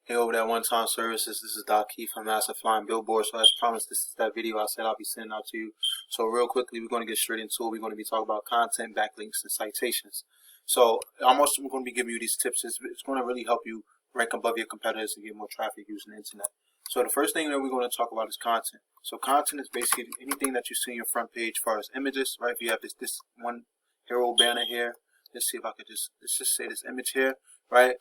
Hey, over that one-time services, this is Doc Keith from Master Flying Billboards. So as promised, this is that video I said I'll be sending out to you. So real quickly, we're going to get straight into it. We're going to be talking about content, backlinks, and citations. So I'm also going to be giving you these tips. It's going to really help you rank above your competitors and get more traffic using the internet. So the first thing that we're going to talk about is content. So content is basically anything that you see on your front page as far as images, right? If you have this one hero banner here, let's see if I could let's just say this image here, right?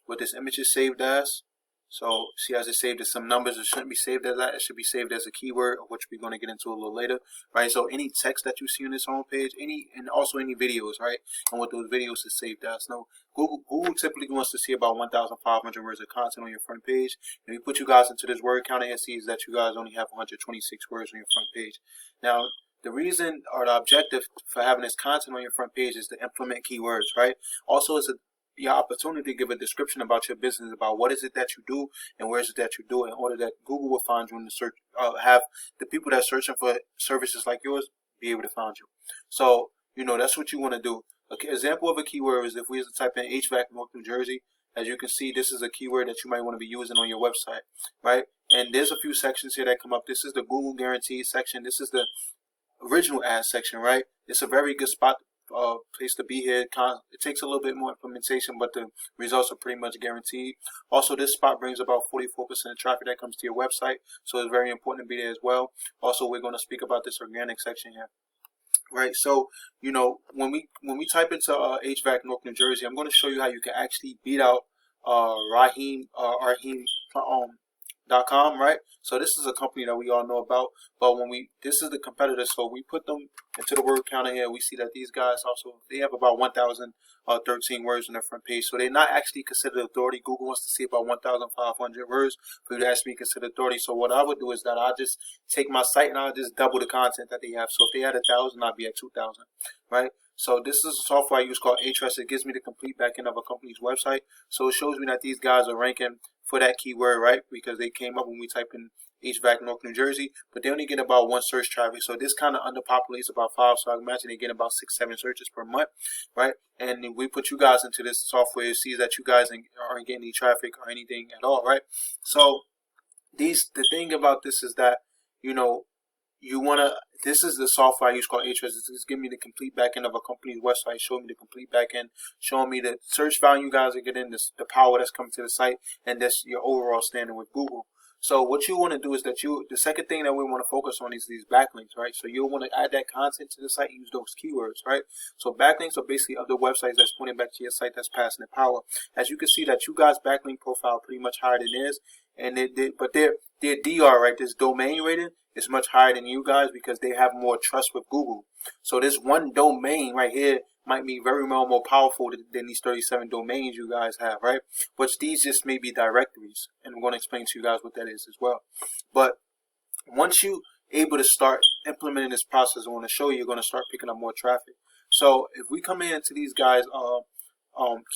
What this image is saved as. So see, as it saved as some numbers, it shouldn't be saved as that. It should be saved as a keyword, which we're going to get into a little later, right? So any text that you see on this homepage, and also any videos, right? And what those videos is saved as. Now, Google typically wants to see about 1,500 words of content on your front page. And we put you guys into this word counter, it sees that you guys only have 126 words on your front page. Now, the reason or the objective for having this content on your front page is to implement keywords, right? Also, it's your opportunity to give a description about your business, about what is it that you do and where is it that you do it, in order that Google will find you in the search, have the people that are searching for services like yours be able to find you. So, that's what you want to do. An example of a keyword is if we just type in Hvac Newark, New Jersey. As you can see, this is a keyword that you might want to be using on your website, right? And there's a few sections here that come up. This is the Google guaranteed section. This is the original ad section, right? It's a very good spot. Place to be here. It takes a little bit more implementation, but the results are pretty much guaranteed. Also, this spot brings about 44% of traffic that comes to your website, so it's very important to be there as well. Also, we're going to speak about this organic section here, right? So, when we type into Hvac Newark, New Jersey, I'm going to show you how you can actually beat out Raheem.com, right? So this is a company that we all know about, but this is the competitor, so we put them into the word counter here. We see that these guys they have about 1,013 words on their front page, so they're not actually considered authority. Google wants to see about 1,500 words for you to actually be considered authority. So what I would do is that I just take my site and I just double the content that they have. So if they had 1,000, I'd be at 2,000, right? So this is a software I use called Ahrefs. It gives me the complete backend of a company's website. So it shows me that these guys are ranking for that keyword, right? Because they came up when we type in Hvac Newark, New Jersey, but they only get about 1 search traffic. So this kind of underpopulates about 5. So I imagine they get about 6-7 searches per month, right? And if we put you guys into this software, it sees that you guys aren't getting any traffic or anything at all, right? So the thing about this is that, this is the software I use called Ahrefs. It's giving me the complete backend of a company's website, showing me the complete backend, showing me the search value you guys are getting, the power that's coming to the site, and that's your overall standing with Google. So what you want to do is that the second thing that we want to focus on is these backlinks, right? So you'll want to add that content to the site and use those keywords, right? So backlinks are basically other websites that's pointing back to your site that's passing the power. As you can see that you guys' backlink profile pretty much higher than theirs, and but their DR, right, this domain rating is much higher than you guys because they have more trust with Google. So this one domain right here might be very well more powerful than these 37 domains you guys have, right? Which these just may be directories, and I'm going to explain to you guys what that is as well. But once you able to start implementing this process, I want to show you, you're going to start picking up more traffic. So if we come into these guys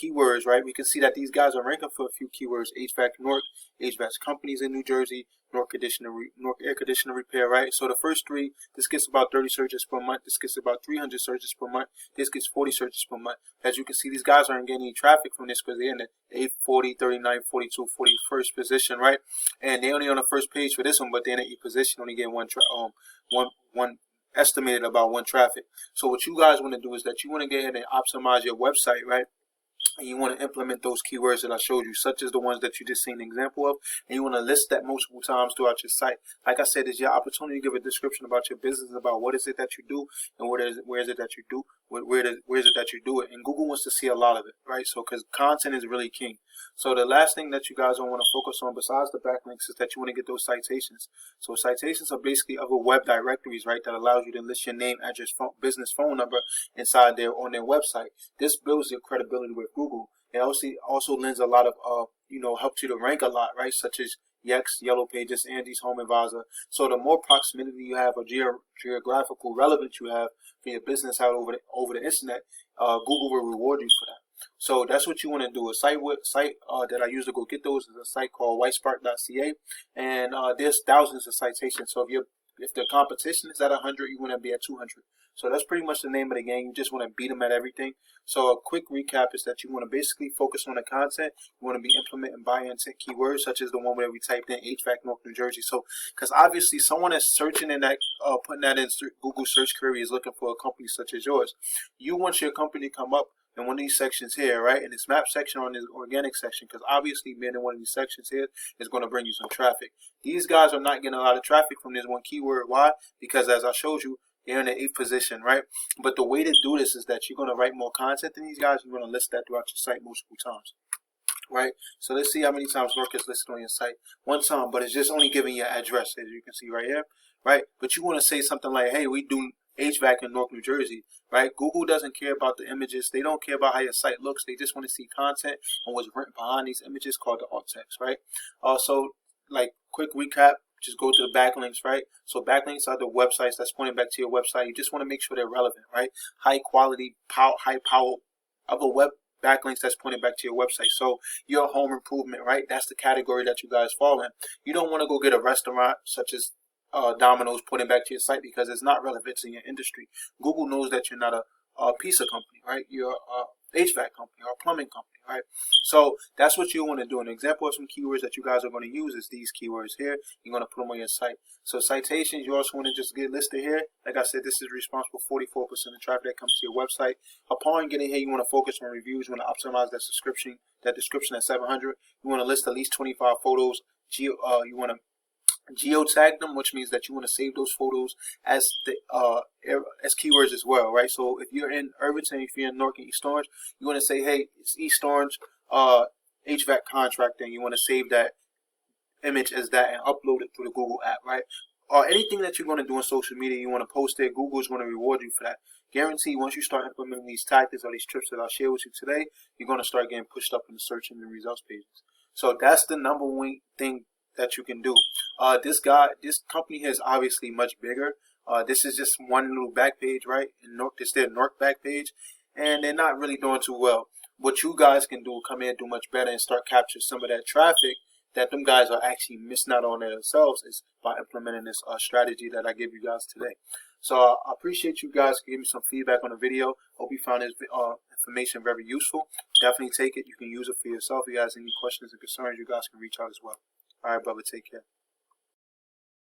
keywords, right, we can see that these guys are ranking for a few keywords: Hvac Newark, Hvac companies in New Jersey, Newark air conditioner repair, right? So the first 3, this gets about 30 searches per month, this gets about 300 searches per month, this gets 40 searches per month. As you can see, these guys aren't getting any traffic from this because they're in the 840, 39, 42, 41st position, right? And they're only on the first page for this one, but they're in the 8th position, only getting one estimated about 1 traffic. So what you guys want to do is that you want to get ahead and optimize your website, right? And you want to implement those keywords that I showed you, such as the ones that you just seen an example of, and you want to list that multiple times throughout your site. Like I said, it's your opportunity to give a description about your business, about what is it that you do, and where is it that you do, where is it that you do it. And Google wants to see a lot of it, right? So, because content is really king. So the last thing that you guys want to focus on, besides the backlinks, is that you want to get those citations. So citations are basically other web directories, right, that allows you to list your name, address, business phone number inside on their website. This builds your credibility with Google. It also lends a lot of helps you to rank a lot, right, such as Yext, Yellow Pages, Andy's Home Advisor. So the more proximity you have, or geographical relevance you have for your business out over the internet, Google will reward you for that. So that's what you want to do. A site that I use to go get those is a site called whitespark.ca, and there's thousands of citations. So if the competition is at 100, you want to be at 200. So that's pretty much the name of the game. You just want to beat them at everything. So a quick recap is that you want to basically focus on the content. You want to be implementing buy-intent keywords, such as the one where we typed in Hvac Newark, New Jersey. So, because obviously someone is searching in that, putting that in Google search query is looking for a company such as yours. You want your company to come up in one of these sections here, right? In this map section or in this organic section, because obviously being in one of these sections here is going to bring you some traffic. These guys are not getting a lot of traffic from this one keyword. Why? Because as I showed you, they're in the 8th position, right? But the way to do this is that you're going to write more content than these guys. You're going to list that throughout your site multiple times, right? So let's see how many times work is listed on your site. One time, but it's just only giving your address, as you can see right here, right? But you want to say something like, hey, we do Hvac in Newark, New Jersey, right? Google doesn't care about the images. They don't care about how your site looks. They just want to see content and what's written behind these images, called the alt text, right? So, like, quick recap. Just go to the backlinks, right? So backlinks are the websites that's pointing back to your website. You just want to make sure they're relevant, right? High quality, high power of a web backlinks that's pointing back to your website. So your home improvement, right? That's the category that you guys fall in. You don't want to go get a restaurant such as Domino's pointing back to your site because it's not relevant to your industry. Google knows that you're not a pizza company, right? You're a HVAC company or a plumbing company, right? So that's what you want to do. An example of some keywords that you guys are going to use is these keywords here. You're going to put them on your site. So citations, you also want to just get listed here. Like I said, this is responsible for 44% of traffic that comes to your website. Upon getting here, you want to focus on reviews. You want to optimize that description at 700. You want to list at least 25 photos. You want to geotag them, which means that you want to save those photos as keywords as well, right? So if you're in Irvington, if you're in Newark and East Orange, you want to say, hey, it's East Orange HVAC contractor, and you want to save that image as that and upload it through the Google app, right? Or anything that you're going to do on social media, you want to post it. Google is going to reward you for that. Guarantee once you start implementing these tactics or these tips that I'll share with you today, you're going to start getting pushed up in the search and the results pages. So that's the number one thing that you can do. This company here is obviously much bigger. This is just one little back page, right? In Newark, this is their Newark back page, and they're not really doing too well. What you guys can do, come in and do much better and start capturing some of that traffic that them guys are actually missing out on themselves, is by implementing this strategy that I give you guys today. So I appreciate you guys giving me some feedback on the video. Hope you found this information very useful. Definitely take it. You can use it for yourself. If you guys have any questions and concerns, you guys can reach out as well. All right, brother. Take care.